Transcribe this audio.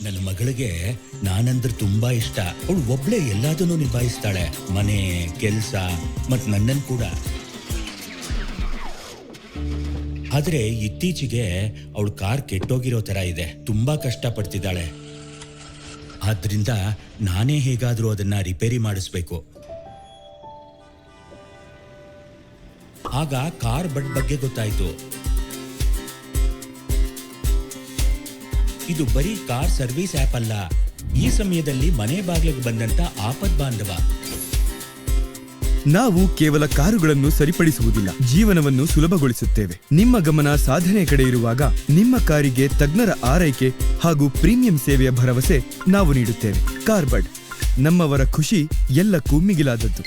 ನನ್ನ ಮಗಳಿಗೆ ನಾನಂದ್ರೆ ತುಂಬಾ ಇಷ್ಟ. ಅವಳು ಒಬ್ಳೆ ಎಲ್ಲದನ್ನೂ ನಿಭಾಯಿಸ್ತಾಳೆ, ಮನೆ ಕೆಲ್ಸ ಮತ್ ನನ್ನನ್ ಕೂಡ. ಆದ್ರೆ ಇತ್ತೀಚೆಗೆ ಅವಳು ಕಾರ್ ಕೆಟ್ಟೋಗಿರೋ ತರ ಇದೆ, ತುಂಬಾ ಕಷ್ಟ ಪಡ್ತಿದ್ದಾಳೆ. ಆದ್ರಿಂದ ನಾನೇ ಹೇಗಾದ್ರೂ ಅದನ್ನ ರಿಪೇರಿ ಮಾಡಿಸ್ಬೇಕು. ಆಗ ಕಾರ್ ಬಡ್ ಬಗ್ಗೆ ಗೊತ್ತಾಯ್ತು. ಇದು ಬರೀ ಕಾರ್ ಸರ್ವಿಸ್ ಆಪ್ ಅಲ್ಲ, ಈ ಸಮಯದಲ್ಲಿ ಮನೆ ಬಾಗಿಲಿಗೆ ಬಂದಂತ ಆಪತ್ ಬಾಂಧವ. ನಾವು ಕೇವಲ ಕಾರುಗಳನ್ನು ಸರಿಪಡಿಸುವುದಿಲ್ಲ, ಜೀವನವನ್ನು ಸುಲಭಗೊಳಿಸುತ್ತೇವೆ. ನಿಮ್ಮ ಗಮನ ಸಾಧನೆ ಕಡೆ ಇರುವಾಗ ನಿಮ್ಮ ಕಾರಿಗೆ ತಜ್ಞರ ಆರೈಕೆ ಹಾಗೂ ಪ್ರೀಮಿಯಂ ಸೇವೆಯ ಭರವಸೆ ನಾವು ನೀಡುತ್ತೇವೆ. ಕಾರ್ಬಡ್, ನಮ್ಮವರ ಖುಷಿ ಎಲ್ಲಕ್ಕೂ ಮಿಗಿಲಾದದ್ದು.